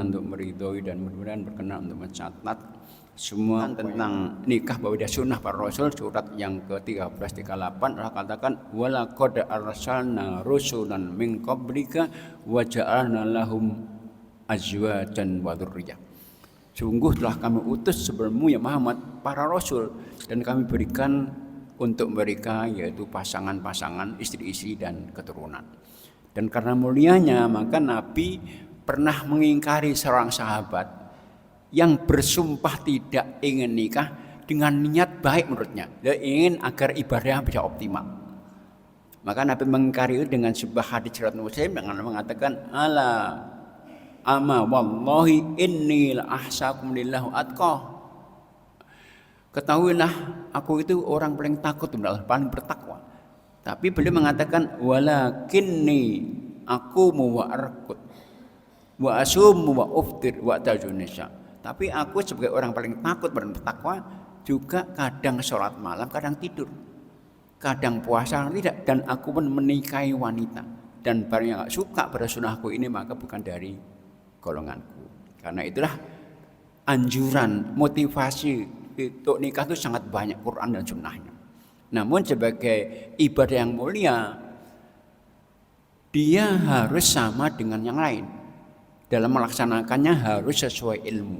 berkenan untuk meridhoi dan mudah-mudahan berkenan untuk mencatat semua tentang nikah bahwa dia sunnah para rasul. Surat yang ke-1338 Allah katakan walaqad arsalna rusulan min qablika wa ja'alna lahum azwajan wa dzurriyyah. Sungguh telah kami utus sebelummu ya Muhammad para rasul dan kami berikan untuk mereka yaitu pasangan-pasangan, istri-istri dan keturunan. Dan karena mulianya maka Nabi pernah mengingkari seorang sahabat yang bersumpah tidak ingin nikah dengan niat baik menurutnya. Dia ingin agar ibadahnya bisa optimal. Maka Nabi mengingkari itu dengan sebuah hadis riwayat Muslim dengan mengatakan ala ama wallahi inni la ahsakum lillahu atqa. Ketahuilah aku itu orang paling takut kepada Allah, paling bertakwa. Tapi beliau mengatakan walakinni aku wa arqud wa asum wa uftir wa tajunisa. Tapi aku sebagai orang paling takut dan bertakwa juga kadang sholat malam, kadang tidur, kadang puasa tidak, dan aku pun menikahi wanita. Dan barang yang gak suka pada sunnahku ini maka bukan dari golonganku. Karena itulah anjuran, motivasi untuk nikah itu sangat banyak Quran dan sunnahnya. Namun sebagai ibadah yang mulia, dia harus sama dengan yang lain. Dalam melaksanakannya harus sesuai ilmu.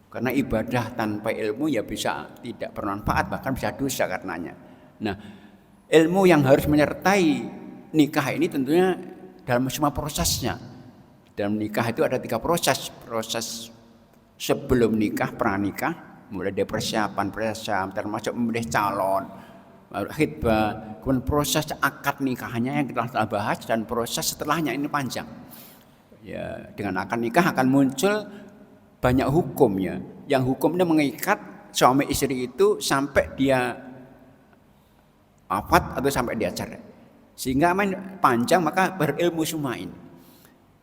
Karena ibadah tanpa ilmu ya bisa tidak bermanfaat, bahkan bisa dosa karenanya. Nah, ilmu yang harus menyertai nikah ini tentunya dalam semua prosesnya. Dalam nikah itu ada 3 proses. Proses sebelum nikah, pranikah, mulai dari persiapan termasuk memilih calon, khitbah, kemudian proses akad nikahnya yang kita telah bahas, dan proses setelahnya ini panjang. Ya, dengan akad nikah akan muncul banyak hukumnya. Yang hukumnya mengikat suami istri itu sampai dia wafat atau sampai dia cerai. Sehingga panjang, maka berilmu semua ini.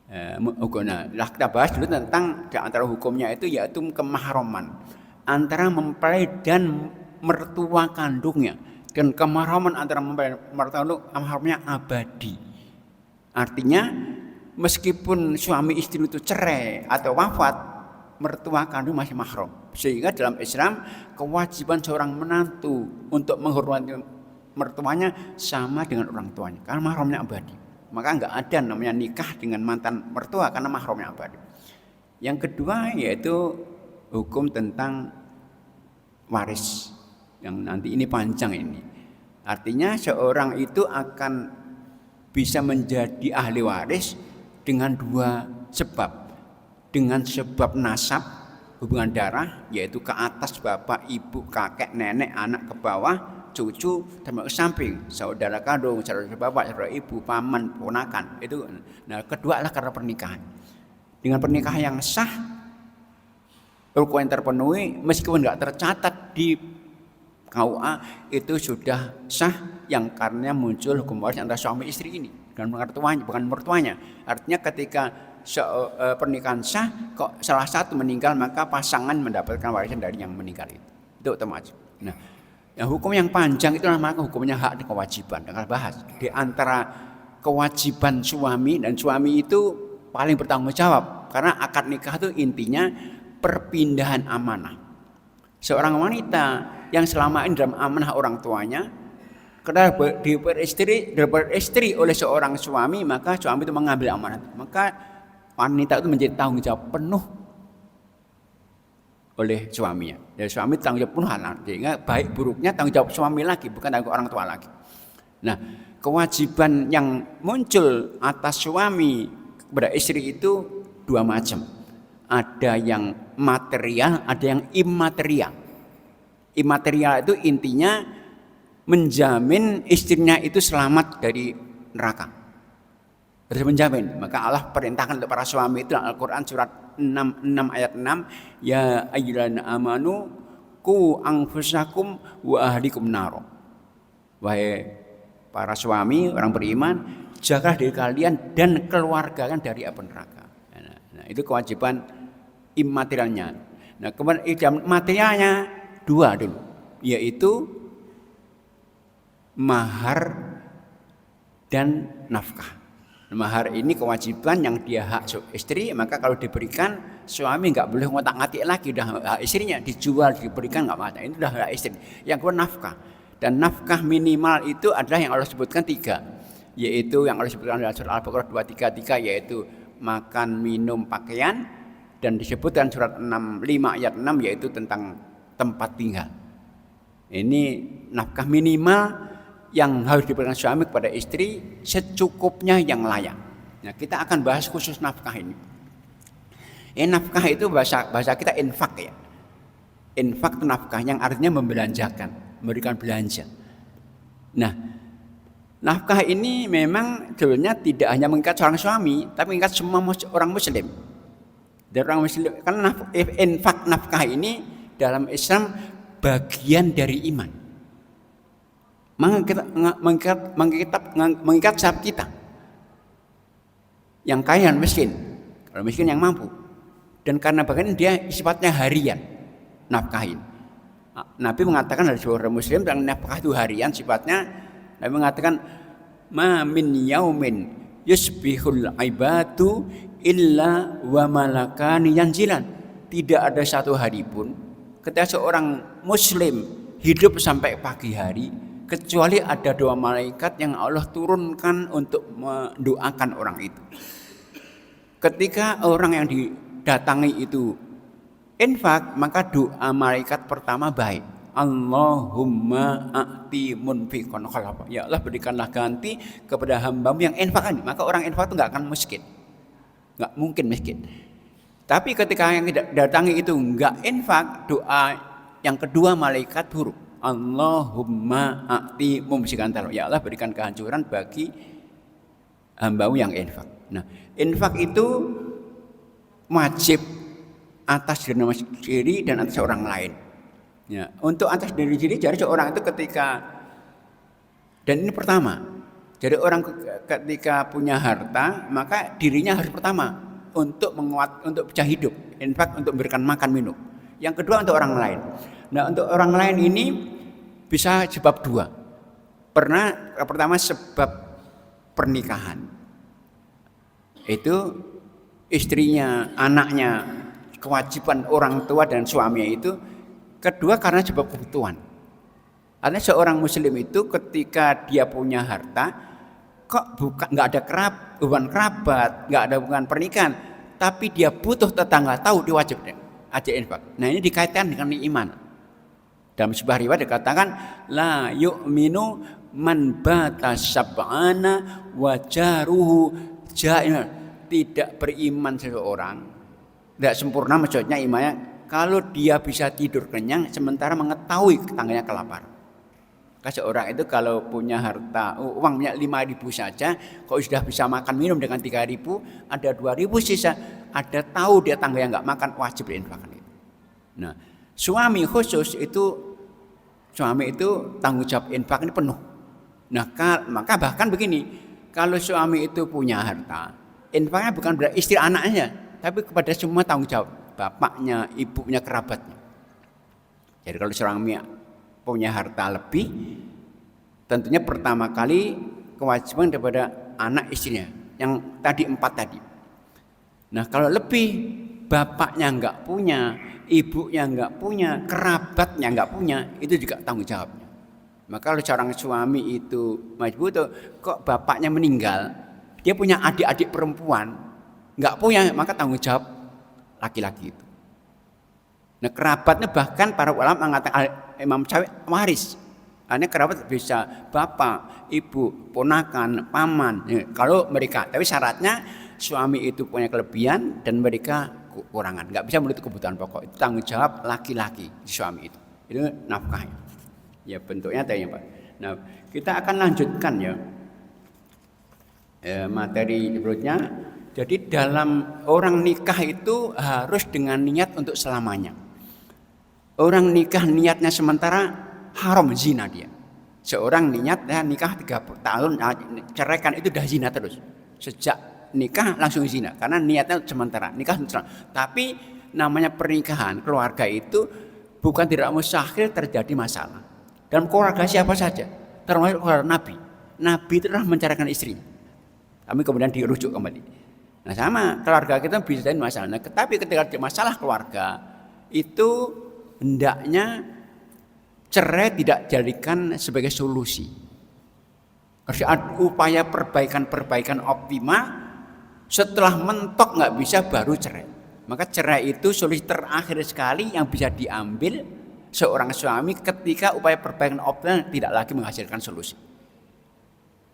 Nah, kita bahas dulu tentang di antara hukumnya itu yaitu kemahraman antara mempelai dan mertua kandungnya. Dan kemahraman antara mempelai dan mertua kandung mahramnya abadi. Artinya meskipun suami istri itu cerai atau wafat, mertua kandung masih mahram. Sehingga dalam Islam kewajiban seorang menantu untuk menghormati mertuanya sama dengan orang tuanya karena mahramnya abadi. Maka enggak ada namanya nikah dengan mantan mertua karena mahramnya abadi. Yang kedua yaitu hukum tentang waris yang nanti ini panjang ini. Artinya seorang itu akan bisa menjadi ahli waris dengan 2 sebab. Dengan sebab nasab, hubungan darah, yaitu ke atas bapak, ibu, kakek, nenek, anak ke bawah, cucu, termasuk samping, saudara kandung, saudara bapak, saudara ibu, paman, ponakan. Itu. Nah, kedua adalah karena pernikahan. Dengan pernikahan yang sah, rukun yang terpenuhi, meskipun nggak tercatat di KUA, itu sudah sah yang karena muncul hukum waris antara suami istri ini dan mertuanya, bukan mertuanya. Artinya ketika pernikahan sah, kok salah satu meninggal maka pasangan mendapatkan warisan dari yang meninggal itu. Itu otomatis. Nah, yang hukum yang panjang itu namanya hukumnya hak dan kewajiban. Kita bahas di antara kewajiban suami, dan suami itu paling bertanggung jawab karena akad nikah itu intinya perpindahan amanah. Seorang wanita yang selama ini dalam amanah orang tuanya, karena beristri oleh seorang suami, maka suami itu mengambil amanah. Maka wanita itu menjadi tanggung jawab penuh oleh suaminya. Jadi suami tanggung jawab penuh, sehingga baik buruknya tanggung jawab suami lagi, bukan tanggung orang tua lagi. Nah, kewajiban yang muncul atas suami kepada istri itu 2 macam. Ada yang material, ada yang immaterial. Immaterial itu intinya menjamin istrinya itu selamat dari neraka. Harus menjamin. Maka Allah perintahkan untuk para suami itu dalam Al-Quran surat 6 ayat 6, ya ayyuhalladzina amanu qu anfusakum wa ahlikum nar. Wahai para suami, orang beriman, jagalah diri kalian dan keluarga kalian dari api neraka. Nah, itu kewajiban immaterialnya. Nah, kemudian materialnya 2 dulu, yaitu mahar dan nafkah. Mahar ini kewajiban yang dia hak istri, maka kalau diberikan suami nggak boleh ngotak-ngatik lagi, udah hak istrinya, dijual diberikan nggak apa-apa, itu udah hak istri. Yang kedua nafkah, dan nafkah minimal itu adalah yang Allah sebutkan 3, yaitu yang Allah sebutkan dalam surat Al-Baqarah 233, yaitu makan, minum, pakaian, dan disebutkan surat 5 ayat 6 yaitu tentang tempat tinggal. Ini nafkah minimal yang harus diberikan suami kepada istri secukupnya yang layak. Nah, kita akan bahas khusus nafkah ini. Nafkah itu bahasa kita infak ya. Infak itu nafkah yang artinya membelanjakan, memberikan belanja. Nah, nafkah ini memang sebenarnya tidak hanya mengikat seorang suami, tapi mengikat semua orang muslim. Dan orang muslim, karena infak nafkah ini dalam Islam bagian dari iman. Mengikat siapa kita, yang kaya dan miskin, kalau miskin yang mampu, dan karena bagian dia sifatnya harian nafkahin. Nabi mengatakan dari seorang muslim tentang nafkah itu harian sifatnya. Nabi mengatakan ma min yaumin yusbihul ibadu illa wa malakani yanzilan. Tidak ada satu hari pun ketika seorang muslim hidup sampai pagi hari kecuali ada 2 malaikat yang Allah turunkan untuk mendoakan orang itu. Ketika orang yang didatangi itu infak, maka doa malaikat pertama baik. Allahumma a'ti munfiqan khalafa. Ya Allah, berikanlah ganti kepada hamba-Mu yang infak ini. Maka orang infak itu enggak akan miskin. Enggak mungkin miskin. Tapi ketika yang didatangi itu enggak infak, doa yang kedua malaikat huruf. Allahumma a'ti mumsikan talab. Ya Allah, berikan kehancuran bagi hamba-Mu yang infak. Nah, infak itu wajib atas diri sendiri dan atas orang lain. Ya, untuk atas diri sendiri, jadi seorang itu ketika, dan ini pertama, jadi orang ketika punya harta, maka dirinya harus pertama untuk untuk bisa hidup, infak untuk memberikan makan minum. Yang kedua untuk orang lain. Nah, untuk orang lain ini bisa sebab 2. Pertama sebab pernikahan. Itu istrinya, anaknya, kewajiban orang tua dan suaminya itu. Kedua karena sebab kebutuhan. Artinya seorang muslim itu ketika dia punya harta, kok nggak ada hubungan kerabat, nggak ada hubungan pernikahan, tapi dia butuh tetangga tahu, dia wajib aja infak. Nah, ini dikaitkan dengan iman. Dalam sebuah riwayat dikatakan la yu'minu man bata sab'ana wa jaruhu ja'in. Tidak beriman seseorang, tidak sempurna maksudnya imannya kalau dia bisa tidur kenyang sementara mengetahui tetangganya kelaparan. Seorang itu kalau punya harta uangnya 5.000 saja, kalau sudah bisa makan minum dengan 3.000, ada 2.000 sisa, ada tahu dia tangganya nggak makan, wajib diinfakkan itu. Nah, suami khusus itu, suami itu tanggung jawab infak ini penuh. Nah, maka bahkan begini, kalau suami itu punya harta, infaknya bukan pada istri anaknya, tapi kepada semua tanggung jawab, bapaknya, ibunya, kerabatnya. Jadi kalau suami punya harta lebih, tentunya pertama kali kewajiban daripada anak istrinya, yang tadi 4 tadi. Nah, kalau lebih, bapaknya enggak punya, ibunya enggak punya, kerabatnya enggak punya, itu juga tanggung jawabnya. Maka kalau seorang suami itu majbur, kok bapaknya meninggal, dia punya adik-adik perempuan, enggak punya, maka tanggung jawab laki-laki itu. Nah, kerabatnya bahkan para ulama mengatakan, Imam Syafi'i waris. Hanya kerabat bisa bapak, ibu, ponakan, paman. Ya, kalau mereka, tapi syaratnya suami itu punya kelebihan dan mereka kekurangan, nggak bisa menutup kebutuhan pokok. Itu tanggung jawab laki-laki suami itu. Itu nafkahnya. Ya bentuknya tadi Pak. Nah, kita akan lanjutkan ya, materi berikutnya. Jadi dalam orang nikah itu harus dengan niat untuk selamanya. Orang nikah niatnya sementara haram, zina dia. Seorang niat nikah 30 tahun, ceraikan itu dah zina terus. Sejak nikah langsung zina karena niatnya sementara, nikah sementara. Tapi namanya pernikahan, keluarga itu bukan tidak mustahil terjadi masalah. Dalam keluarga siapa saja, termasuk keluarga Nabi. Nabi itu telah menceraikan istrinya. Tapi kemudian dirujuk kembali. Nah sama keluarga kita bisa jadi masalah. Nah, tetapi ketika ada masalah keluarga itu hendaknya cerai tidak jadikan sebagai solusi. Harus ada upaya perbaikan optima. Setelah mentok nggak bisa baru cerai. Maka cerai itu solusi terakhir sekali yang bisa diambil seorang suami ketika upaya perbaikan optima tidak lagi menghasilkan solusi.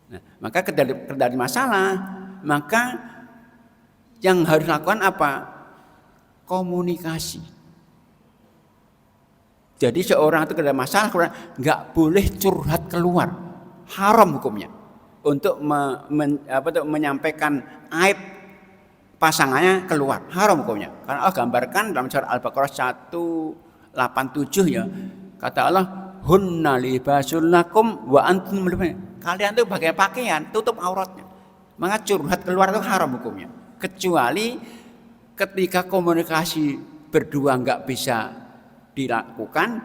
Nah, maka kendali masalah, maka yang harus dilakukan apa? Komunikasi. Jadi seorang itu kendali masalah nggak boleh curhat keluar, haram hukumnya. Untuk menyampaikan aib pasangannya keluar, haram hukumnya. Karena Allah gambarkan dalam surah Al-Baqarah 187 ya, kata Allah, hunna libasul lakum wa antum libas. Kalian itu pakai pakaian, tutup auratnya. Maka curhat keluar itu haram hukumnya. Kecuali ketika komunikasi berdua nggak bisa dilakukan,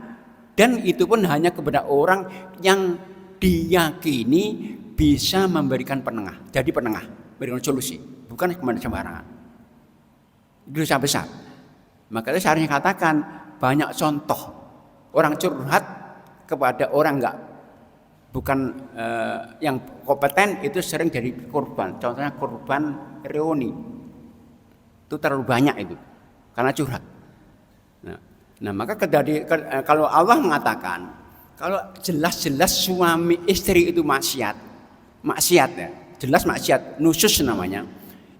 dan itu pun hanya kepada orang yang diyakini bisa memberikan penengah, jadi penengah, berikan solusi, bukan kepada sembarangan. Itu dosa besar. Maka itu seharusnya katakan banyak contoh orang curhat kepada orang bukan yang kompeten itu sering jadi korban. Contohnya korban reuni, itu terlalu banyak itu karena curhat. Nah maka kalau Allah mengatakan kalau jelas-jelas suami istri itu maksiat ya, jelas maksiat, nusus namanya,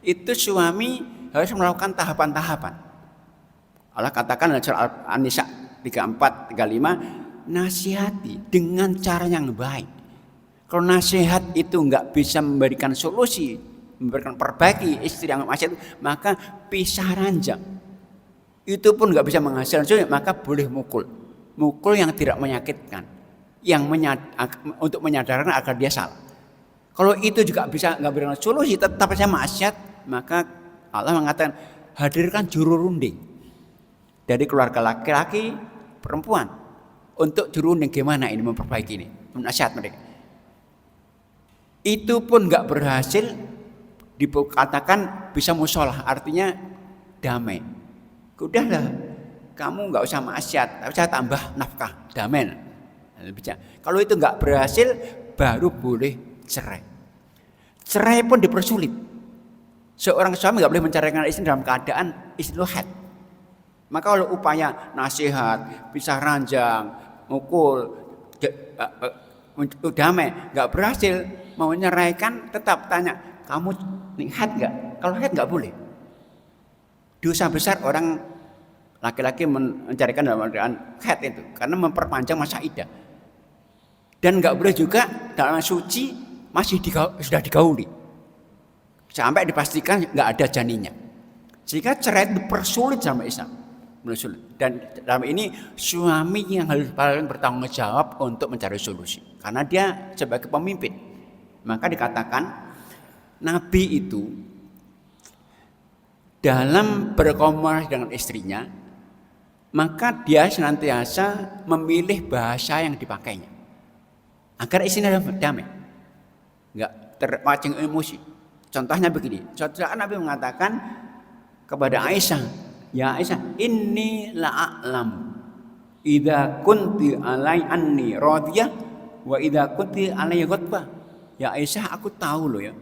itu suami harus melakukan tahapan-tahapan. Allah katakan dalam surah An-Nisa 34, 35, nasihati dengan cara yang baik. Kalau nasihat itu nggak bisa memberikan solusi, memberikan perbaiki istri yang maksiat, maka pisah ranjang. Itu pun nggak bisa menghasilkan solusi, maka boleh mukul yang tidak menyakitkan, untuk menyadarkan agar dia salah. Kalau itu juga bisa nggak berikan solusi, tetap saja maksiat, maka Allah mengatakan hadirkan juru runding dari keluarga laki-laki perempuan untuk juru runding gimana ini memperbaiki ini, nasihat mereka. Itu pun nggak berhasil, dikatakan bisa musyawarah, artinya damai. Udahlah, kamu nggak usah maksiat, tapi saya tambah nafkah, damai. Kalau itu nggak berhasil, baru boleh cerai. Cerai pun dipersulit. Seorang suami nggak boleh menceraikan istri dalam keadaan istri itu haid. Maka kalau upaya nasihat, pisah ranjang, mukul, damai nggak berhasil, mau menyeraikan tetap tanya, kamu haid nggak? Kalau haid nggak boleh. Dosa besar orang laki-laki mencarikan dalam keadaan haid itu, karena memperpanjang masa iddah. Dan nggak boleh juga dalam suci masih sudah digauli sampai dipastikan nggak ada janinnya, sehingga cerai dipersulit sama Islam. Dan dalam ini suami yang harus paling bertanggung jawab untuk mencari solusi, karena dia sebagai pemimpin. Maka dikatakan Nabi itu dalam berkomunikasi dengan istrinya, maka dia senantiasa memilih bahasa yang dipakainya agar istrinya damai, nggak terpancing emosi. Contohnya begini, Nabi mengatakan kepada Aisyah, ya Aisyah, inni la'a'lam idza kunti alai anni radiyah wa idza kunti alai ghadbah. Ya Aisyah, aku tahu loh ya,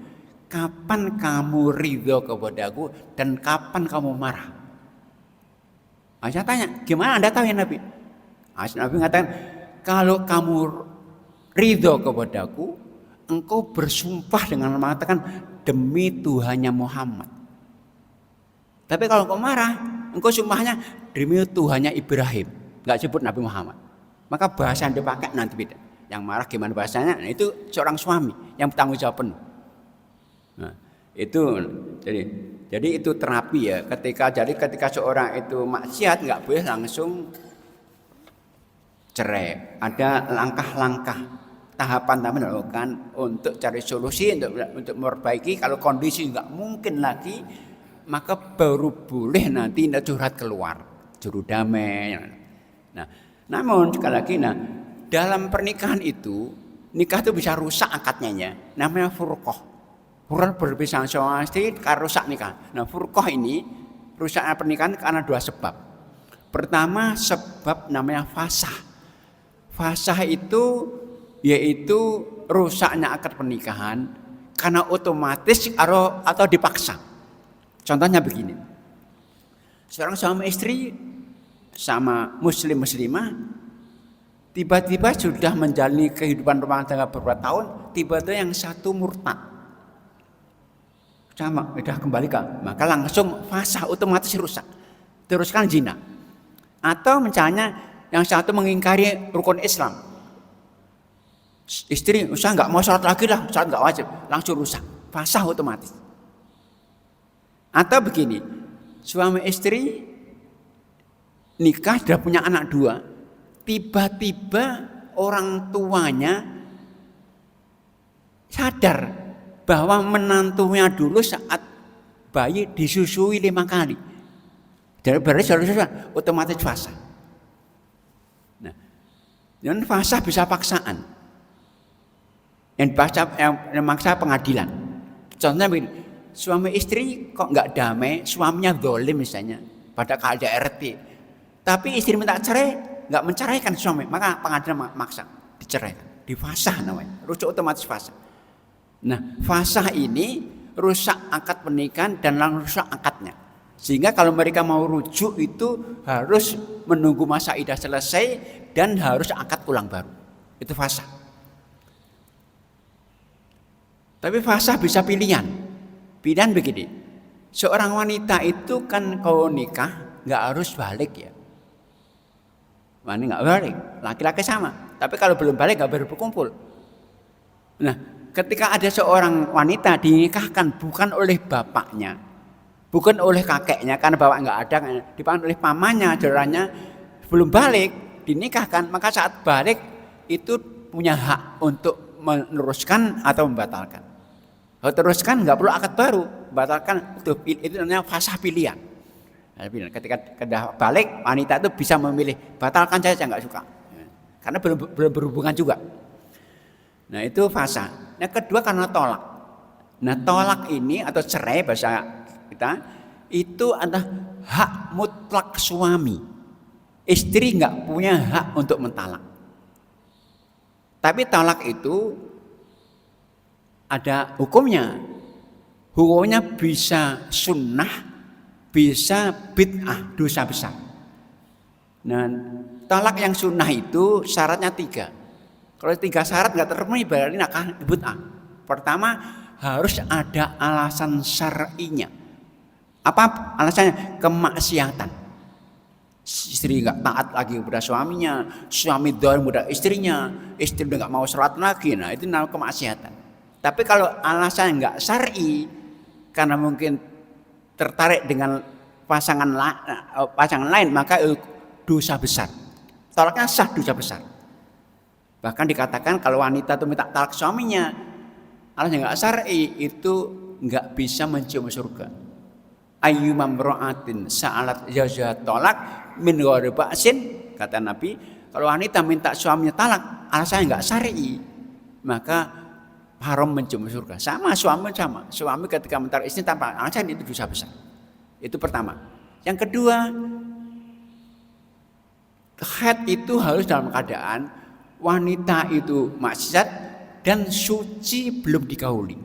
kapan kamu ridho kepadaku dan kapan kamu marah. Aisyah tanya, gimana Anda tahu ya Nabi? Nabi mengatakan, kalau kamu ridho kepadaku, engkau bersumpah dengan mengatakan demi Tuhannya Muhammad. Tapi kalau engkau marah, engkau sumpahnya demi Tuhannya Ibrahim, nggak sebut Nabi Muhammad. Maka bahasa yang dipakai nanti beda. Yang marah gimana bahasanya? Nah, itu seorang suami yang bertanggung jawab penuh. Nah, itu jadi itu terapi ya. Ketika seorang itu maksiat nggak boleh langsung cerai. Ada langkah-langkah tahapan dilakukan untuk cari solusi, untuk memperbaiki. Kalau kondisi nggak mungkin lagi, maka baru boleh nanti curhat keluar, juru damai. Nah, namun sekali lagi, dalam pernikahan itu, nikah itu bisa rusak akadnya, namanya furqah. Huruf berpisah suami istri karena rusak nikah. Nah, furqah ini rusaknya pernikahan karena dua sebab. Pertama sebab namanya fasah. Fasah itu yaitu rusaknya akad pernikahan karena otomatis atau dipaksa. Contohnya begini. Seorang suami istri sama muslimah tiba-tiba sudah menjalani kehidupan rumah tangga beberapa tahun, tiba-tiba yang satu murtad. Sama, sudah kembalikan, maka langsung fasah, otomatis rusak. Teruskan zina. Atau misalnya yang satu mengingkari rukun Islam. Istri, usah nggak mau sholat lagi lah, sholat nggak wajib, langsung rusak, fasah otomatis. Atau begini, suami istri nikah sudah punya anak dua, tiba-tiba orang tuanya sadar bahwa menantunya dulu saat bayi disusui 5 kali. Dari berarti otomatis fasah. Nah, dan fasah bisa paksaan. Yang memaksa pengadilan. Contohnya begini, suami istri kok nggak damai, suaminya zalim misalnya pada KDRT. Tapi istri minta cerai, nggak menceraikan suami, maka pengadilan maksa diceraikan. Difasah namanya, rujuk otomatis fasah. Nah, fasah ini rusak akad pernikahan dan langsung rusak akadnya. Sehingga kalau mereka mau rujuk itu harus menunggu masa iddah selesai dan harus akad ulang baru. Itu fasah. Tapi fasah bisa pilihan. Pilihan begini. Seorang wanita itu kan kalau nikah nggak harus balik ya. Wanita nggak balik, laki-laki sama. Tapi kalau belum balik nggak baru berkumpul. Nah, ketika ada seorang wanita dinikahkan bukan oleh bapaknya, bukan oleh kakeknya karena bapak nggak ada, dipanggil oleh pamannya, saudaranya belum balik, dinikahkan, maka saat balik itu punya hak untuk meneruskan atau membatalkan. Kalau teruskan nggak perlu akad baru, batalkan itu namanya fasah pilihan. Ketika balik wanita itu bisa memilih batalkan saja nggak suka, karena belum berhubungan juga. Nah itu fasah. Yang kedua karena tolak. Nah tolak ini atau cerai bahasa kita itu adalah hak mutlak suami. Istri nggak punya hak untuk mentalak. Tapi talak itu ada hukumnya. Hukumnya bisa sunnah, bisa bid'ah, dosa besar. Nah talak yang sunnah itu syaratnya 3. Kalau 3 syarat nggak terpenuhi berarti nakah bid'ah. Pertama harus ada alasan syar'inya. Apa alasannya? Kemaksiatan. Istri nggak taat lagi kepada suaminya, suami dzaulim kepada istrinya, istri udah nggak mau sholat lagi. Nah itu namanya kemaksiatan. Tapi kalau alasannya nggak syar'i, karena mungkin tertarik dengan pasangan lain, maka dosa besar. Tolaknya sah, dosa besar. Bahkan dikatakan kalau wanita itu minta talak suaminya, alasannya nggak syar'i, itu nggak bisa mencium surga. Ayyuma imra'atin sa'alat zawjaha talak min ghairi ba'sin, kata Nabi, kalau wanita minta suaminya talak, alasannya nggak syar'i, maka haram mencium surga. Sama suami ketika minta istri tanpa alasan itu dosa besar. Itu pertama. Yang kedua, haid itu harus dalam keadaan wanita itu maksiat dan suci belum dikauli.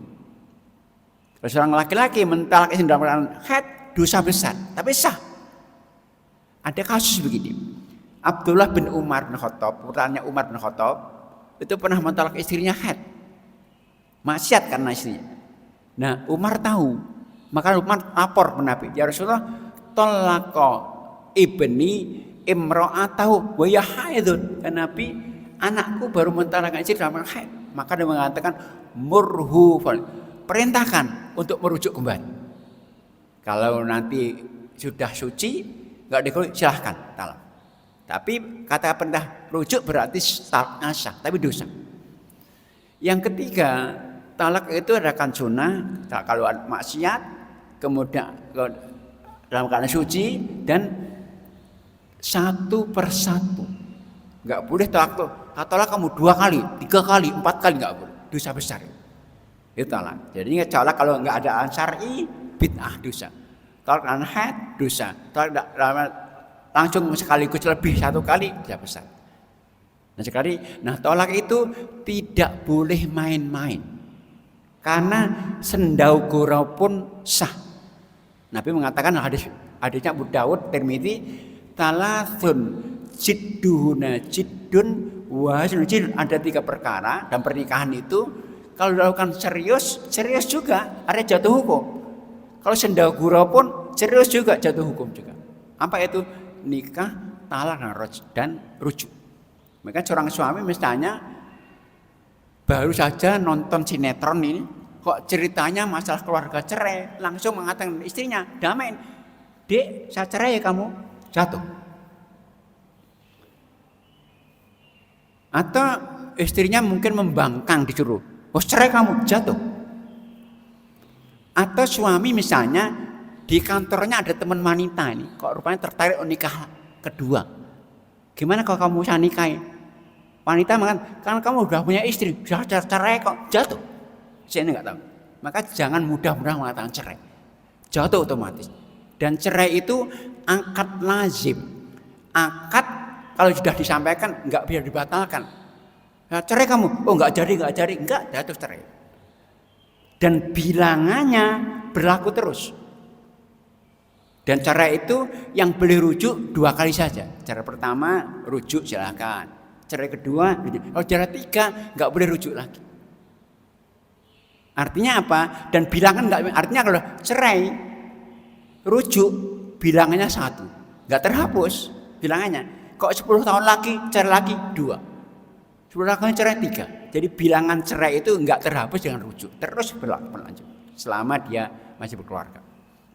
Kalau seorang laki-laki mentalak istri dalam keadaan haid, dosa besar, tapi sah. Ada kasus begini. Abdullah bin Umar bin Khattab, putranya Umar bin Khattab, itu pernah mentalak istrinya haid. Maksiat karena istrinya. Nah, Umar tahu. Maka Umar lapor ke Nabi, "Ya Rasulullah, talaqa ibni imra'atahu wa ya haidun." Kan Nabi, anakku baru mentalak istri dalam haid. Maka dia mengatakan murhu, perintahkan untuk merujuk kembali. Kalau nanti sudah suci nggak dikauli, silahkan talak. Tapi kata perintah rujuk berarti talaknya sah, tapi dosa. Yang ketiga, talak itu adalah sunnah. Kalau maksiat, kemudian dalam keadaan suci dan satu persatu. Nggak boleh talak kamu 2 kali, 3 kali, 4 kali, nggak boleh. Dosa besar. Itu talak. Jadi talak kalau nggak ada syar'i bid'ah dosa. Talak karena haid dosa. Talak langsung sekaligus lebih satu kali dosa besar. Nah tolak itu tidak boleh main-main. Karena sendau gurau pun sah. Nabi mengatakan hadisnya Abu Dawud, Tirmidzi, talasun jidduhuna jiddun wa jiddun. Ada 3 perkara dan pernikahan itu kalau dilakukan serius juga ada jatuh hukum. Kalau sendau gurau pun serius juga jatuh hukum juga. Apa itu? Nikah, talak dan rujuk. Maka seorang suami misalnya baru saja nonton sinetron ini, kok ceritanya masalah keluarga cerai, langsung mengatakan istrinya, "Damai, Dek, saya cerai ya kamu." Jatuh. Atau istrinya mungkin membangkang disuruh, "Oh, cerai kamu." Jatuh. Atau suami misalnya di kantornya ada teman wanita ini, kok rupanya tertarik nikah kedua. Gimana kalau kamu bisa nikahi? Wanita mengatakan, "Kan kamu udah punya istri, sudah cerai kok." Jatuh. Saya ini nggak tahu. Maka jangan mudah-mudah mengatakan cerai. Jatuh otomatis. Dan cerai itu akad lazim. Akad kalau sudah disampaikan nggak bisa dibatalkan. Nah, cerai kamu, oh nggak jadi, nggak jatuh cerai. Dan bilangannya berlaku terus. Dan cerai itu yang boleh rujuk 2 kali saja. Cara pertama rujuk silakan. Cerai kedua, kalau cara 3 nggak boleh rujuk lagi. Artinya apa? Dan bilangan nggak, artinya kalau cerai rujuk bilangannya 1, nggak terhapus bilangannya. Kok 10 tahun lagi cerai lagi 2, 10 tahun cerai 3. Jadi bilangan cerai itu nggak terhapus dengan rujuk, terus berlanjut selama dia masih berkeluarga.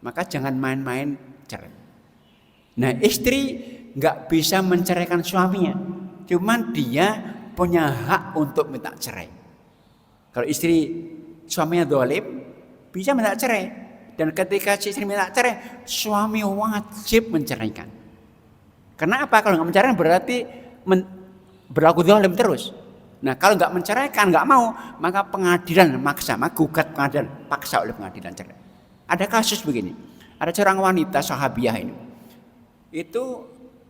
Maka jangan main-main cerai. Nah istri nggak bisa menceraikan suaminya, cuman dia punya hak untuk minta cerai. Kalau suaminya zalim, bisa minta cerai. Dan ketika si istri minta cerai, suami wajib menceraikan. Kenapa? Kalau nggak menceraikan berarti berlaku zalim terus. Nah kalau nggak menceraikan, nggak mau, maka pengadilan maksa, maka gugat pengadilan, paksa oleh pengadilan cerai. Ada kasus begini, ada seorang wanita sahabiah ini, itu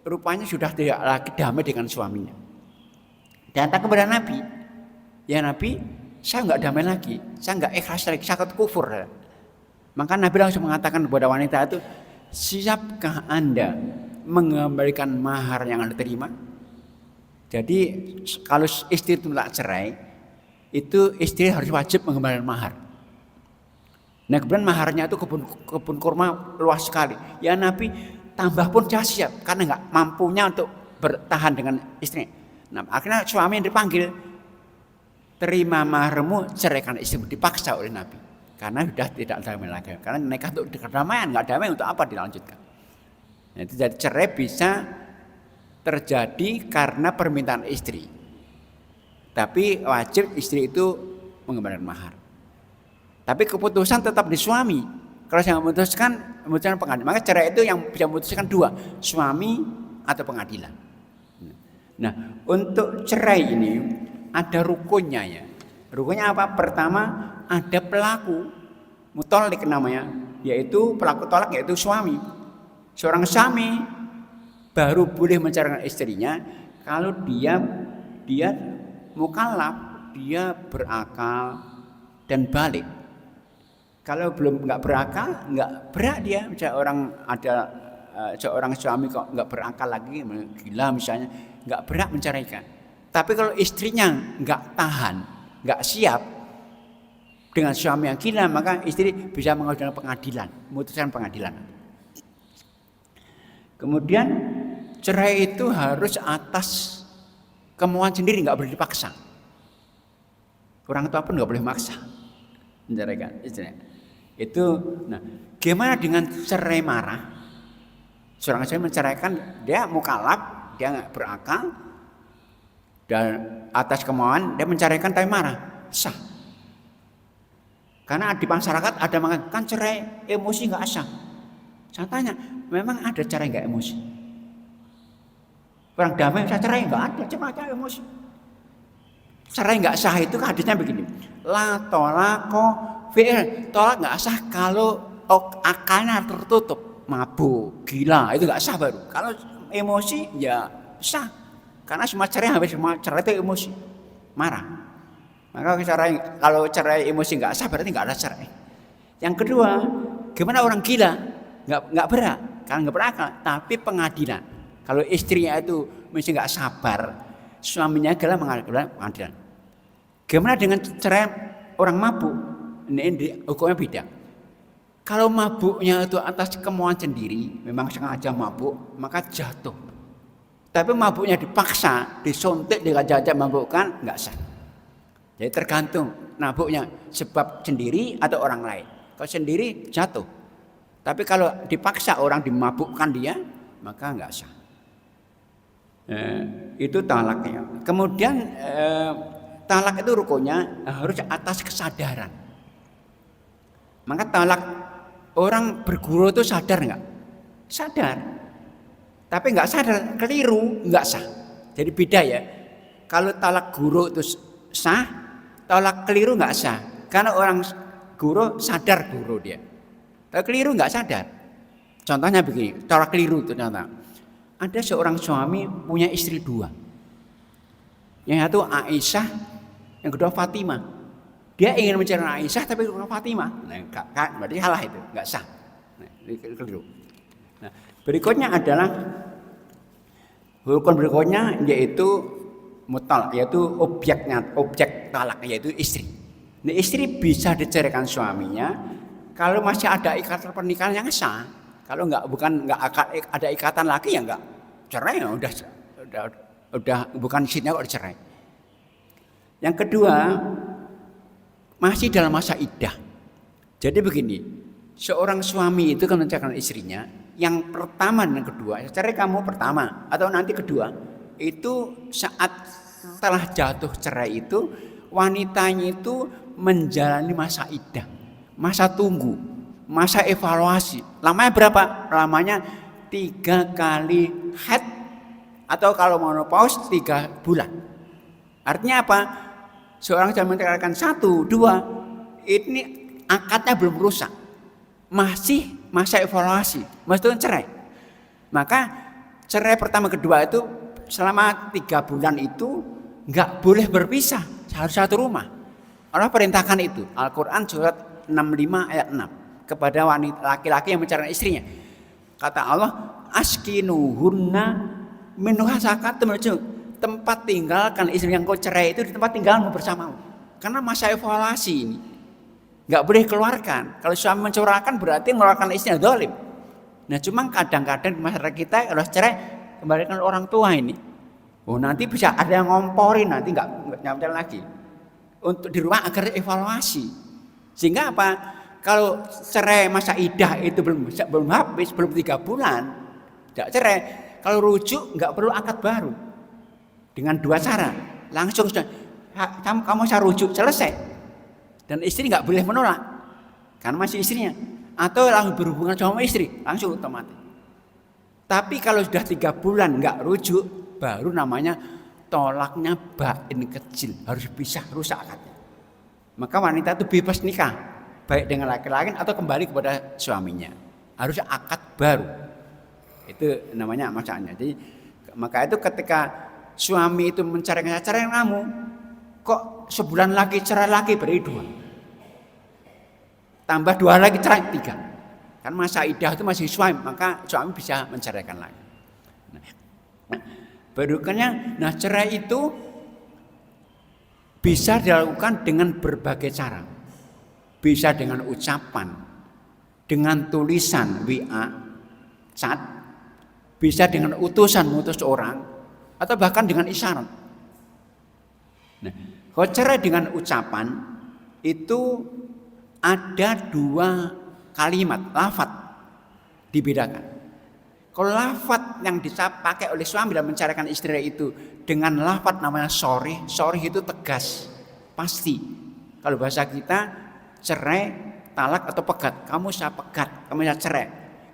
rupanya sudah tidak lagi damai dengan suaminya. Datang kepada Nabi, "Ya Nabi, saya nggak damai lagi, saya nggak ikhlas lagi, saya kufur." Maka Nabi langsung mengatakan kepada wanita itu, "Siapkah Anda mengembalikan mahar yang Anda terima?" Jadi kalau istri itu minta cerai, itu istri harus wajib mengembalikan mahar. Nah kemudian maharnya itu kebun kurma luas sekali. "Ya Nabi, tambah pun saya siap karena nggak mampunya untuk bertahan dengan istrinya." Nah akhirnya suami yang dipanggil, "Terima maharmu, ceraikan istrimu." Dipaksa oleh Nabi karena sudah tidak damai lagi. Karena nikah untuk kedamaian, nggak damai untuk apa dilanjutkan. Nah, itu jadi cerai bisa terjadi karena permintaan istri. Tapi wajib istri itu mengembalikan mahar. Tapi keputusan tetap di suami. Kalau saya memutuskan pengadilan, maka cerai itu yang bisa memutuskan 2, suami atau pengadilan. Nah, untuk cerai ini ada rukunnya ya. Rukunnya apa? Pertama ada pelaku mutalik namanya, yaitu pelaku tolak yaitu suami. Seorang suami baru boleh menceraikan istrinya kalau dia mukallaf, dia berakal dan balik. Kalau belum nggak berakal, nggak berak dia. Misalnya seorang suami kok nggak berakal lagi, gila misalnya, nggak berak menceraikan. Tapi kalau istrinya nggak tahan, nggak siap dengan suami yang gila, maka istri bisa mengajukan pengadilan, memutuskan pengadilan. Kemudian cerai itu harus atas kemauan sendiri, nggak boleh dipaksa. Orang tua pun nggak boleh maksa menceraikan istrinya. Itu, nah, gimana dengan cerai marah? Seorang suami menceraikan, dia mukallaf, dia nggak berakal, dan atas kemauan dia menceraikan tapi marah, sah. Karena di masyarakat ada mengatakan kan cerai emosi nggak sah. Saya tanya, memang ada cerai nggak emosi? Orang damai bisa cerai nggak ada, cuma emosi. Cerai nggak sah itu hadisnya begini. La tolako fi'il. Tolak nggak sah kalau akalnya tertutup, mabuk, gila, itu nggak sah baru. Kalau emosi ya sah. Karena semua cerai itu emosi, marah. Maka kalau cerai emosi nggak sah berarti nggak ada cerai. Yang kedua, gimana orang gila? Nggak berak, karena nggak berakal. Tapi pengadilan. Kalau istrinya itu mesti nggak sabar, suaminya gila mengadukan pengadilan. Gimana dengan cerai orang mabuk? Ini hukumnya beda. Kalau mabuknya itu atas kemauan sendiri, memang sengaja mabuk, maka jatuh. Tapi mabuknya dipaksa, disuntik, dikajak mabukkan, nggak sah. Jadi tergantung mabuknya sebab sendiri atau orang lain. Kalau sendiri jatuh. Tapi kalau dipaksa orang dimabukkan dia, maka nggak sah. Itu talaknya. Kemudian talak itu rukunnya harus atas kesadaran. Maka talak orang berguru itu sadar nggak? Sadar. Tapi nggak sadar, keliru, nggak sah. Jadi beda ya. Kalau talak guru itu sah, talak keliru nggak sah. Karena orang guru sadar guru dia. Tapi keliru nggak sadar. Contohnya begini, talak keliru itu contoh. Ada seorang suami punya istri dua. Yang satu Aisyah, yang kedua Fatimah. Dia ingin mencari Aisyah tapi bukan Fatimah. Nah, berarti salah itu, nggak sah. Nah, keliru. Nah, berikutnya adalah hukum berikutnya yaitu mutal, yaitu objek talak yaitu istri. Nah, istri bisa diceraikan suaminya kalau masih ada ikatan pernikahan yang sah. Kalau nggak ada ikatan lagi ya nggak cerai ya udah bukan isinya kok dicerai. Yang kedua masih dalam masa iddah. Jadi begini, seorang suami itu kan menceraikan istrinya. Yang pertama dan kedua, cerai kamu pertama atau nanti kedua, itu saat setelah jatuh cerai itu wanitanya itu menjalani masa iddah, masa tunggu, masa evaluasi. Lamanya berapa? Lamanya 3 kali haid atau kalau menopause 3 bulan. Artinya apa? Seorang jangan menceraikan 1, 2, ini akadnya belum rusak, masih masa evaluasi, masih cerai. Maka cerai pertama kedua itu selama 3 bulan itu nggak boleh berpisah, harus satu rumah. Allah perintahkan itu. Al-Quran surat 65 ayat 6 kepada wanita laki-laki yang menceraikan istrinya. Kata Allah, askinuhunna min hasakatum, tempat tinggalkan istri yang kau cerai itu di tempat tinggalmu bersamamu. Karena masa evaluasi ini nggak boleh keluarkan. Kalau suami mencurahkan berarti mengeluarkan istrinya zalim. Nah, cuma kadang-kadang di masyarakat kita kalau cerai kembalikan orang tua ini. Oh, nanti bisa ada yang ngomporin, nanti nggak nyampe lagi. Untuk di rumah agar evaluasi. Sehingga apa? Kalau cerai masa iddah itu belum habis, belum 3 bulan, tidak cerai. Kalau rujuk nggak perlu akad baru. Dengan 2 cara, langsung sudah kamu saya rujuk selesai. Dan istri nggak boleh menolak, karena masih istrinya. Atau langsung berhubungan sama istri, langsung otomatis. Tapi kalau sudah 3 bulan nggak rujuk, baru namanya tolaknya bain kecil, harus pisah, rusak akadnya. Maka wanita itu bebas nikah, baik dengan laki-laki atau kembali kepada suaminya. Harus akad baru. Itu namanya masalahnya. Jadi maka itu ketika suami itu mencari kamu, kok sebulan lagi cerai lagi, berarti 2. Tambah 2 lagi cerai 3. Kan masa iddah itu masih suami, maka suami bisa menceraikan lagi. Nah, berikutnya, cerai itu bisa dilakukan dengan berbagai cara. Bisa dengan ucapan, dengan tulisan WA, chat, bisa dengan utusan mutus orang, atau bahkan dengan isyarat. Nah, kalau cerai dengan ucapan itu ada 2 kalimat, lafadz dibedakan. Kalau lafadz yang dipakai oleh suami dalam menceraikan istri itu dengan lafadz namanya sorry itu tegas, pasti. Kalau bahasa kita cerai, talak atau pegat, kamu saya pegat, kamu saya cerai.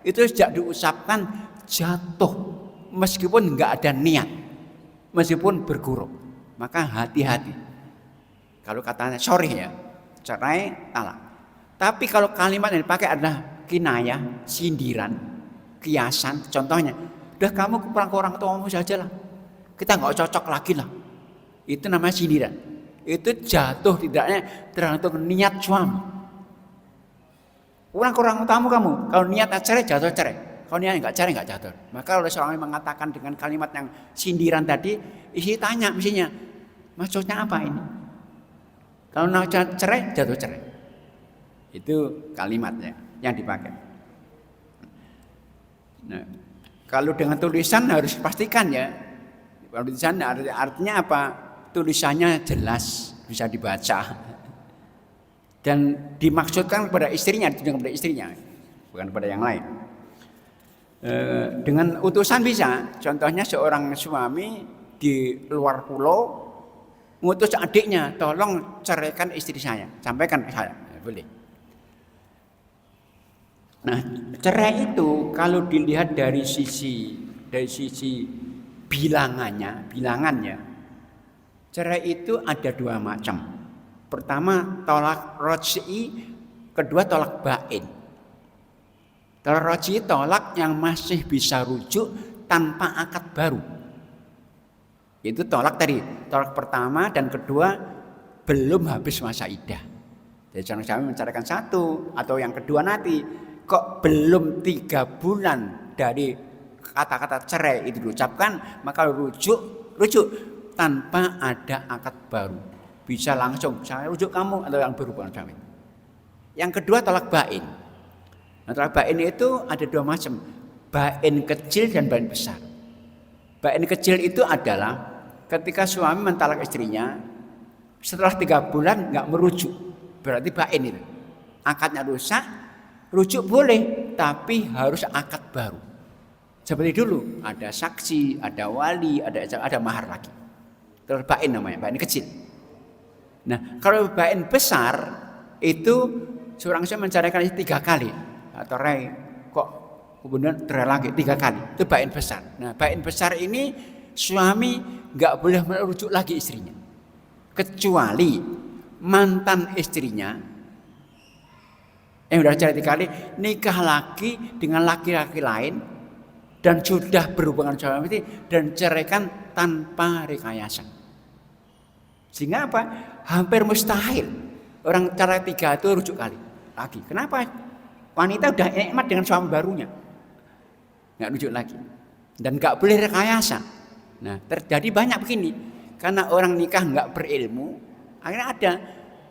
Itu sejak diucapkan jatuh, meskipun nggak ada niat, meskipun bergurau. Maka hati-hati. Kalau katanya sorry ya, cerai, talak. Tapi kalau kalimat yang dipakai adalah kinayah, sindiran, kiasan, contohnya, udah kamu pulang ke orang tuamu saja lah, kita nggak cocok lagi lah. Itu namanya sindiran. Itu jatuh tidaknya tergantung niat suami. Pulang ke orang tuamu kamu, kalau niat cerai jatuh cerai, kalau niat nggak cerai nggak jatuh. Maka kalau suami mengatakan dengan kalimat yang sindiran tadi, isi tanya mestinya, maksudnya apa ini? Kalau nak cerai jatuh cerai. Itu kalimatnya yang dipakai. Nah, kalau dengan tulisan harus pastikan ya. Tulisan artinya apa? Tulisannya jelas, bisa dibaca. Dan dimaksudkan kepada istrinya, ditujukan kepada istrinya, bukan kepada yang lain. Dengan utusan bisa. Contohnya seorang suami di luar pulau mengutus adiknya, tolong ceraikan istri saya, sampaikan saya, boleh. Nah, cerai itu kalau dilihat dari sisi bilangannya, cerai itu ada dua macam. Pertama tolak roj'i, kedua tolak bain. Tolak roj'i tolak yang masih bisa rujuk tanpa akad baru. Itu tolak tadi, tolak pertama dan kedua belum habis masa iddah. Jadi jangan sampai menceraikan satu atau yang kedua nanti. Kok belum 3 bulan dari kata-kata cerai itu diucapkan, maka rujuk tanpa ada akad baru. Bisa langsung saya rujuk kamu atau yang berhubungan suami. Yang kedua tolak bain. Nah, tolak bain itu ada dua macam, bain kecil dan bain besar. Bain kecil itu adalah ketika suami mentalak istrinya setelah 3 bulan nggak merujuk, berarti bain itu. Akadnya rusak. Rujuk boleh, tapi harus akad baru. Seperti dulu, ada saksi, ada wali, ada mahar lagi. Terus bain namanya, bain kecil. Nah, kalau bain besar itu seorang suami menceraikan 3 kali atau kok kemudian cerai lagi 3 kali. Itu bain besar. Nah, bain besar ini suami nggak boleh merujuk lagi istrinya, kecuali mantan istrinya yang sudah cerai 3 kali nikah lagi dengan laki-laki lain dan sudah berhubungan suami itu dan ceraikan tanpa rekayasa. Sehingga apa? Hampir mustahil orang cerai 3 itu rujuk kali lagi. Kenapa? Wanita udah nikmat dengan suami barunya, nggak rujuk lagi dan nggak boleh rekayasa. Nah, terjadi banyak begini karena orang nikah nggak berilmu, akhirnya ada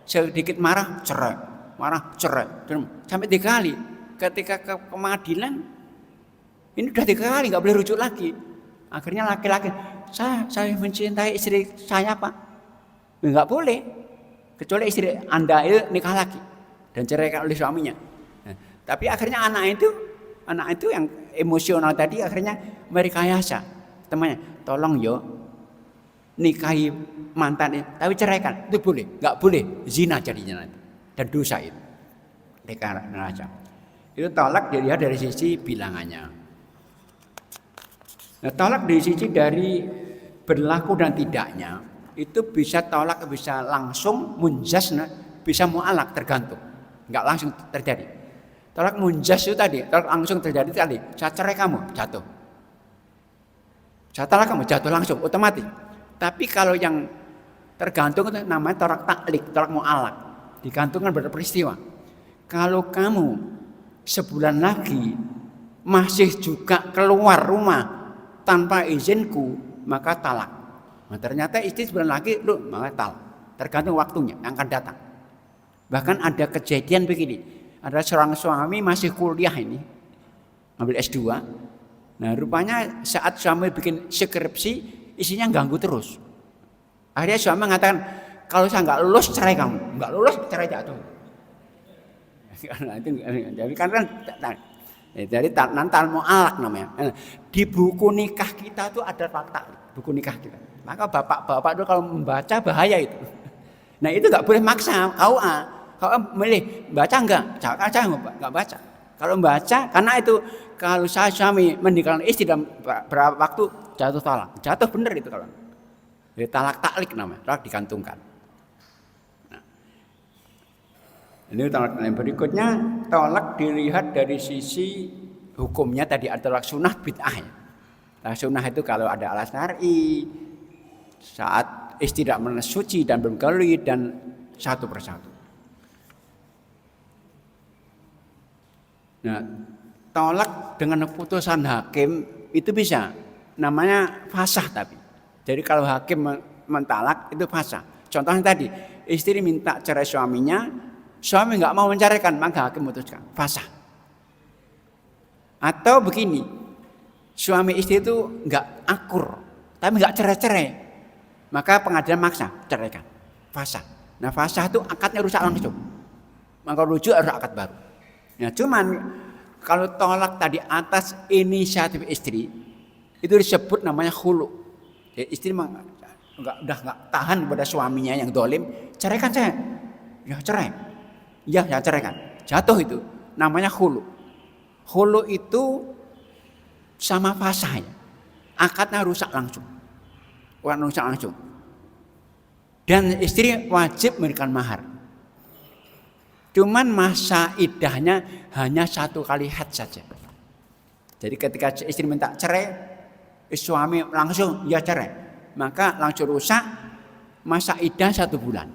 sedikit marah cerai sampai 3 kali. Ketika ke pengadilan ini udah 3 kali nggak boleh rujuk lagi. Akhirnya laki-laki, saya mencintai istri saya pak, nggak boleh kecuali istri anda itu nikah lagi dan ceraikan oleh suaminya. Nah, tapi akhirnya anak itu yang emosional tadi akhirnya merekayasa temannya, tolong yo nikahi mantan tapi ceraikan, itu boleh, nggak boleh zina jadinya nanti. Dan dosa itu neraca. Itu tolak dilihat dari sisi bilangannya. Nah, tolak dari sisi dari berlaku dan tidaknya itu bisa tolak, bisa langsung munjas, bisa mu'alak, tergantung. Enggak langsung terjadi. Tolak munjas itu tadi, tolak langsung terjadi tadi. Saya cerai kamu, jatuh. Saya talak kamu, jatuh langsung, otomatis. Tapi kalau yang tergantung itu namanya tolak taklik, tolak mu'alak. Digantungkan pada peristiwa. Kalau kamu sebulan lagi masih juga keluar rumah tanpa izinku, maka talak. Nah, ternyata istri sebulan lagi, maka talak. Tergantung waktunya yang akan datang. Bahkan ada kejadian begini. Ada seorang suami masih kuliah ini, ambil S2. Nah, rupanya saat suami bikin skripsi, isinya ganggu terus. Akhirnya suami mengatakan, kalau saya nggak lulus cerai kamu, nggak lulus cerai jatuh. Jadi kan dari nantal mu'alak namanya. Di buku nikah kita tuh ada fakta, buku nikah kita. Maka bapak-bapak itu kalau membaca bahaya itu. Nah itu nggak boleh maksa. Kau milih baca nggak baca. Kalau membaca, karena itu kalau saya suami meninggalkan istri dalam berapa waktu jatuh talak, jatuh bener itu kalau. Jadi talak taklik namanya, talak digantungkan. Ini tolak yang berikutnya, tolak dilihat dari sisi hukumnya tadi ada tolak sunnah bid'ah. Tolak sunnah itu kalau ada alas syar'i, saat istri tidak suci dan belum galui dan satu persatu. Nah, tolak dengan keputusan hakim itu bisa, namanya fasah tapi. Jadi kalau hakim mentalak itu fasah. Contohnya tadi, istri minta cerai suaminya, suami nggak mau menceraikan, maka hakim memutuskan fasah. Atau begini, suami istri itu nggak akur, tapi nggak cerai-cerai, maka pengadilan maksa ceraikan, fasah. Nah fasah itu akadnya rusak langsung, maka rujuk harus akad baru. Nah cuman kalau tolak tadi atas inisiatif istri, itu disebut namanya khulu. Jadi istri udah nggak tahan pada suaminya yang dolim, ceraikan saya, ya cerai. Ya ceraikan. Jatuh itu namanya khulu. Khulu itu sama fasah ya. Akadnya rusak langsung. Rusak langsung. Dan istri wajib memberikan mahar. Cuman masa iddahnya hanya 1 kali haid saja. Jadi ketika istri minta cerai, suami langsung ya cerai. Maka langsung rusak masa iddah 1 bulan.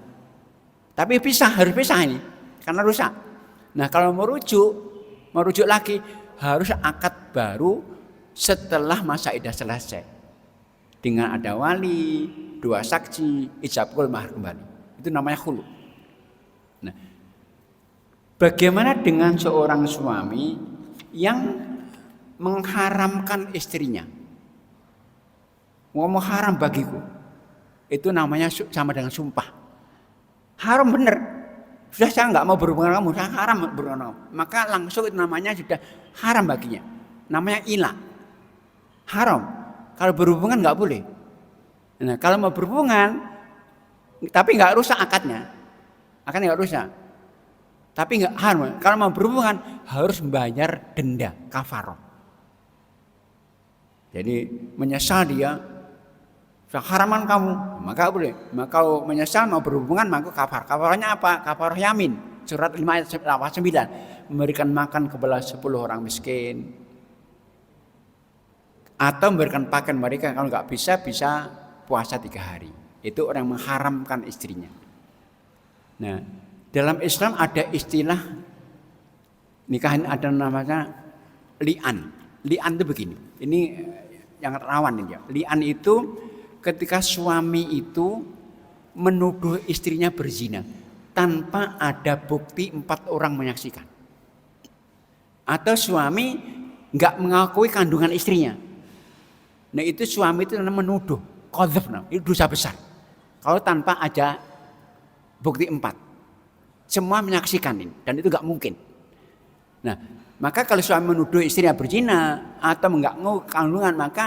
Tapi harus pisah ini. Karena rusak. Nah kalau merujuk lagi harus akad baru setelah masa iddah selesai. Dengan ada wali, 2 saksi, ijabul mahar kembali. Itu namanya khulu. Nah, bagaimana dengan seorang suami yang mengharamkan istrinya? Ngomong haram bagiku. Itu namanya sama dengan sumpah. Haram bener. Sudah saya nggak mau berhubungan kamu, saya haram berhubungan kamu. Maka langsung itu namanya sudah haram baginya. Namanya ilah. Haram. Kalau berhubungan nggak boleh. Nah kalau mau berhubungan, tapi nggak rusak akadnya. Akadnya nggak rusak. Tapi nggak haram. Kalau mau berhubungan harus membayar denda kafarah. Jadi menyesal dia, haraman kamu, maka boleh. Maka kalau menyesal mau berhubungan maka kafar. Kafarnya apa? Kafarah yamin. Surat 5 ayat 9. Memberikan makan kepada 10 orang miskin. Atau memberikan pakaian mereka, kalau nggak bisa puasa 3 hari. Itu orang mengharamkan istrinya. Nah, dalam Islam ada istilah nikahan, ada namanya li'an. Li'an itu begini. Ini yang rawan ini ya. Li'an itu ketika suami itu menuduh istrinya berzina tanpa ada bukti 4 orang menyaksikan. Atau suami nggak mengakui kandungan istrinya. Nah itu suami itu menuduh, qadzaf, itu dosa besar. Kalau tanpa ada bukti 4, semua menyaksikan ini dan itu nggak mungkin. Nah maka kalau suami menuduh istrinya berzina atau nggak mengakui kandungan, maka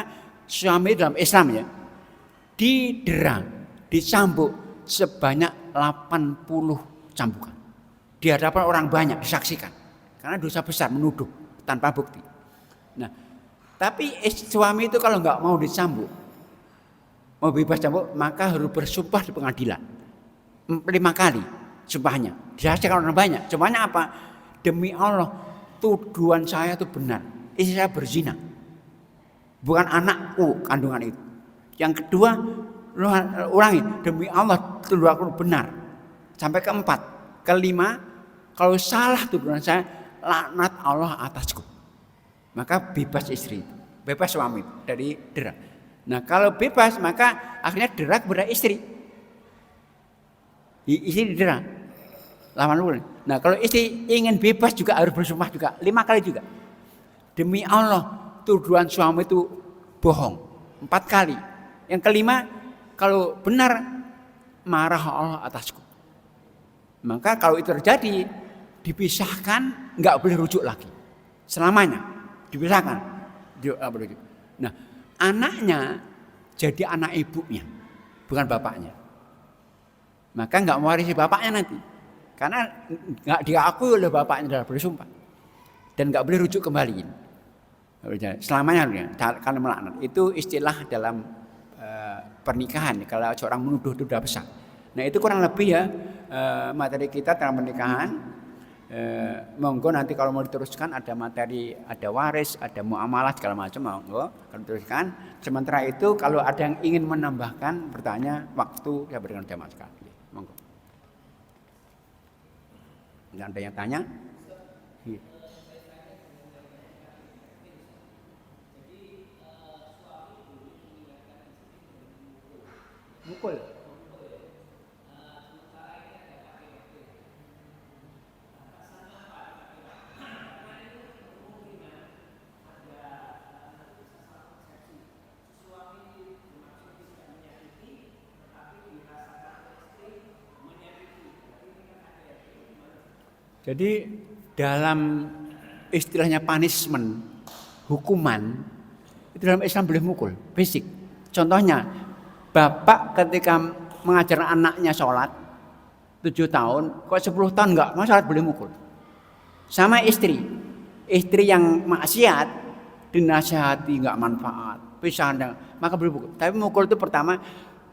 suami dalam Islam ya didera, dicambuk sebanyak 80 cambukan. Di hadapan orang banyak disaksikan. Karena dosa besar menuduh tanpa bukti. Nah, tapi suami itu kalau nggak mau dicambuk, mau bebas cambuk, maka harus bersumpah di pengadilan 5 kali sumpahnya. Disaksikan orang banyak. Sumpahnya apa? Demi Allah, tuduhan saya itu benar. Istri saya berzina. Bukan anakku kandungan itu. Yang kedua, ulangi, demi Allah tuduhan aku benar. Sampai keempat, kelima, kalau salah tuduhan saya, laknat Allah atasku. Maka bebas istri, bebas suami dari dera. Nah kalau bebas maka akhirnya dera kepada istri. Istri dera. Nah kalau istri ingin bebas juga harus bersumpah juga 5 kali juga. Demi Allah tuduhan suami itu bohong 4 kali. Yang kelima, kalau benar marah Allah atasku. Maka kalau itu terjadi, dipisahkan, nggak boleh rujuk lagi. Selamanya dipisahkan. Nah, anaknya jadi anak ibunya, bukan bapaknya. Maka nggak mewarisi bapaknya nanti, karena nggak diakui oleh bapaknya dalam bersumpah, dan nggak boleh rujuk kembali. Selamanya karena melaknat. Itu istilah dalam pernikahan. Kalau seorang menuduh itu sudah besar. Nah itu kurang lebih ya materi kita dalam pernikahan. Monggo nanti kalau mau diteruskan ada materi, ada waris, ada muamalah segala macam, monggo kalau diteruskan. Sementara itu kalau ada yang ingin menambahkan bertanya, waktu saya berikan jamaah sekali. Monggo. Nggak ada yang tanya? Iya. Mukul. Jadi dalam istilahnya punishment, hukuman, itu dalam Islam boleh mukul, basic. Contohnya, bapak ketika mengajar anaknya sholat 7 tahun, kok 10 tahun enggak mau sholat boleh mukul. Sama istri yang maksiat dinasihati enggak manfaat, pisah maka boleh mukul. Tapi mukul itu pertama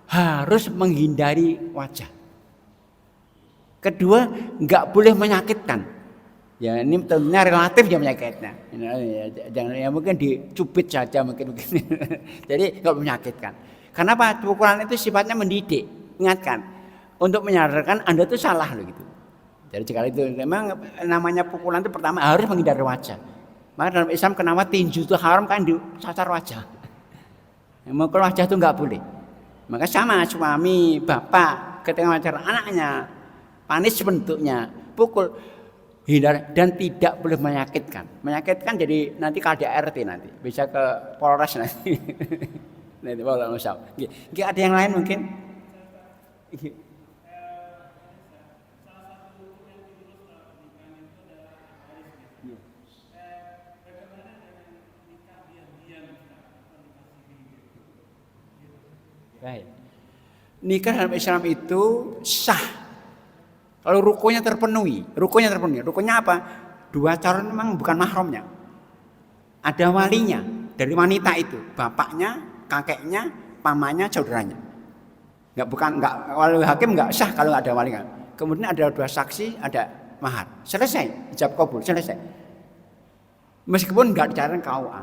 harus menghindari wajah. Kedua, enggak boleh menyakitkan. Ya ini tentunya relatif ya menyakitkan. Jangan ya mungkin dicubit saja mungkin. Jadi enggak menyakitkan. Kenapa? Pukulan itu sifatnya mendidik, ingatkan, untuk menyadarkan Anda itu salah loh gitu. Jadi jika itu memang namanya pukulan itu pertama harus menghindari wajah. Maka dalam Islam kenapa tinju itu haram kan disasar wajah. Mukul wajah itu enggak boleh. Maka sama suami, bapak ketika mengajar anaknya, panis bentuknya, pukul, hindar dan tidak boleh menyakitkan. Menyakitkan jadi nanti KDRT nanti, bisa ke Polres nanti. Nanti boleh masuk. Ada yang lain mungkin? Baik. Nikah dalam Islam itu sah kalau rukunnya terpenuhi. Rukunnya apa? 2 calon memang bukan mahramnya. Ada walinya dari wanita itu, bapaknya, kakeknya, pamannya, saudaranya. Enggak wali hakim enggak sah kalau enggak ada wali. Kemudian ada 2 saksi, ada mahar. Selesai, ijab kabul, selesai. Meskipun enggak dicatat KUA.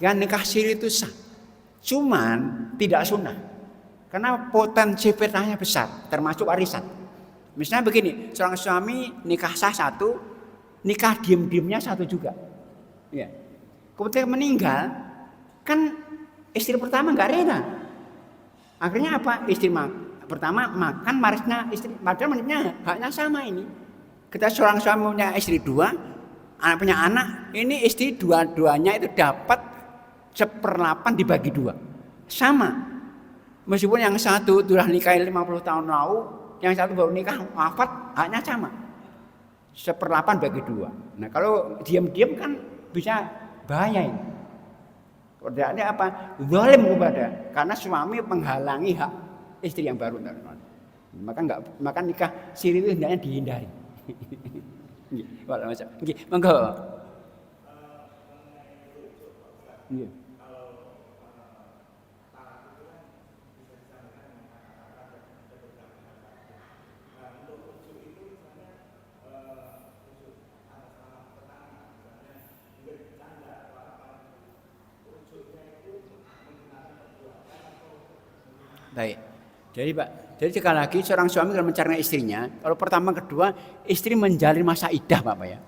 Ya nikah siri itu sah. Cuman tidak sunnah. Karena potensi fitnahnya besar, termasuk warisan. Misalnya begini, seorang suami nikah sah 1, nikah diem-diemnya 1 juga. Ya. Kemudian meninggal, kan istri pertama nggak rela. Akhirnya apa? Istri pertama makan warisnya istri, padahal menitnya haknya sama ini. Kita seorang suami punya istri 2, punya anak, ini istri dua-duanya itu dapat 1/8 dibagi 2, sama. Meskipun yang satu sudah nikah 50 tahun lalu, yang satu baru nikah wafat, haknya sama. 1/8 bagi 2. Nah kalau diam-diam kan bisa bahaya ini. Kerjaannya apa? Zalim kepada, karena suami menghalangi hak istri yang baru. Maka nikah siri itu hendaknya dihindari. Monggo. Iya. Baik. Jadi sekali lagi seorang suami kalau mencari istrinya, kalau pertama kedua istri menjalin masa iddah Bapak ya.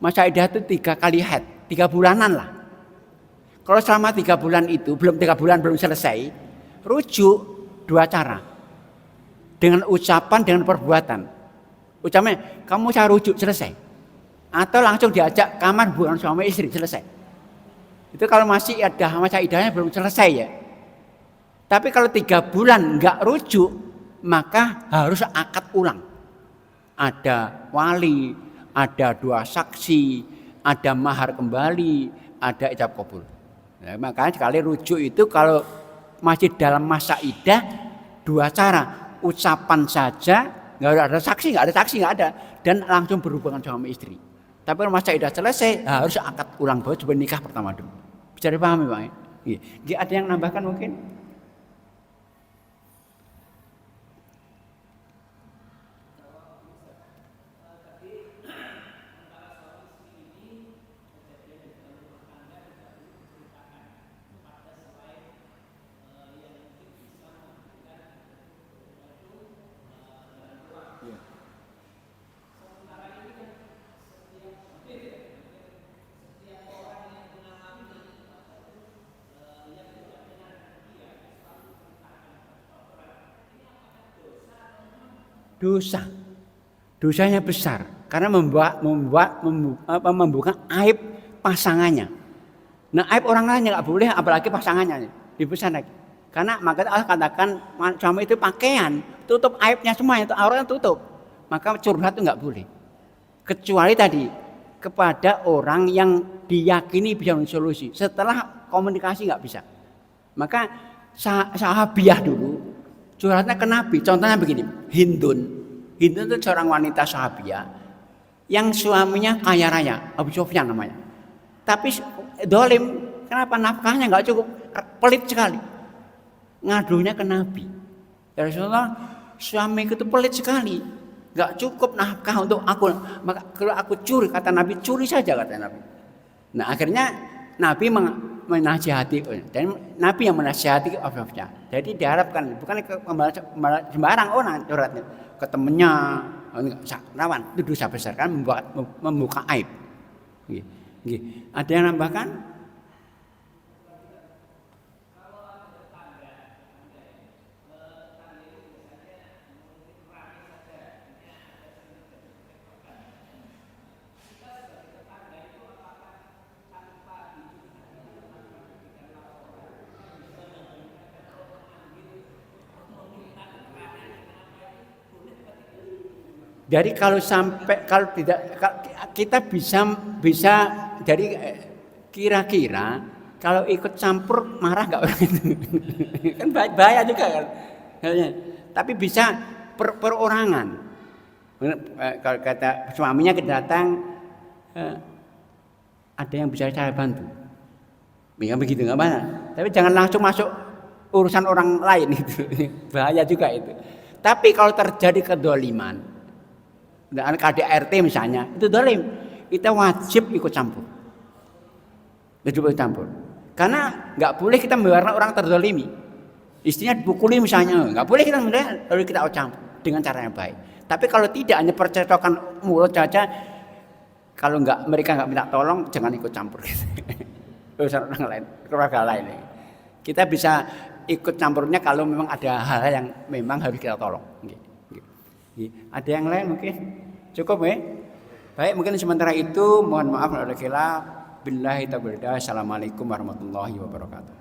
Masa iddah itu 3 kali haid, 3 bulanan lah. Kalau selama 3 bulan itu belum 3 bulan belum selesai, rujuk 2 cara. Dengan ucapan, dengan perbuatan. Ucapnya, kamu saya rujuk selesai. Atau langsung diajak kamar bukan suami istri selesai. Itu kalau masih ada masa iddahnya belum selesai ya. Tapi kalau 3 bulan enggak rujuk, maka harus akad ulang. Ada wali, ada 2 saksi, ada mahar kembali, ada ijab kabul. Nah, makanya sekali rujuk itu kalau masih dalam masa iddah 2 cara, ucapan saja, enggak ada saksi, enggak ada, dan langsung berhubungan suami istri. Tapi kalau masa iddah selesai, harus akad ulang baru coba nikah pertama dulu. Bisa dipahami Bang? Iya. Ada yang nambahkan mungkin? dosa. Dosanya besar karena membuka aib pasangannya. Nah, aib orang lain nggak boleh, apalagi pasangannya dibesar lagi. Karena maka Allah katakan suami itu pakaian, tutup aibnya semua, itu auratnya tutup. Maka curhat itu nggak boleh. Kecuali tadi kepada orang yang diyakini bisa solusi. Setelah komunikasi nggak bisa. Maka sahabiah dulu curhatnya ke Nabi. Contohnya begini, Hindun itu seorang wanita sahabiah yang suaminya kaya raya, Abu Sufyan namanya. Tapi dolim, kenapa nafkahnya nggak cukup, pelit sekali. Ngadunya ke Nabi. Ya Rasulullah, suamiku itu pelit sekali, nggak cukup nafkah untuk aku. Maka kalau aku curi, kata Nabi, curi saja kata Nabi. Nah akhirnya Nabi menasihati, dan Nabi yang menasihati Abu Sufyan. Jadi diharapkan bukan sembarang orang curhatnya ke temennya, rawan itu dosa besar kan, membuka aib. Ada yang nambahkan? Jadi kalau tidak kita bisa jadi kira-kira kalau ikut campur marah nggak orang itu kan bahaya juga kan. Tapi bisa perorangan. Kalau kata suaminya datang, ada yang bisa saya bantu. Ya begitu nggak apa-apa. Tapi jangan langsung masuk urusan orang lain itu, bahaya juga itu. Tapi kalau terjadi kedoliman, dan KDRT misalnya, itu dolim, kita wajib ikut campur. Ikut campur. Karena nggak boleh kita membiarkan orang terdolimi. Istrinya dipukuli misalnya, nggak boleh kita membiarkan, lalu kita campur dengan cara yang baik. Tapi kalau tidak, hanya percetokan mulut saja, kalau mereka nggak minta tolong, jangan ikut campur. Urusan orang lain, keluarga lain. Kita bisa ikut campurnya kalau memang ada hal yang memang harus kita tolong. Ada yang lain mungkin cukup ya. Baik, mungkin sementara itu mohon maaf kalau ada khilaf. Billahi taufiq. Assalamualaikum warahmatullahi wabarakatuh.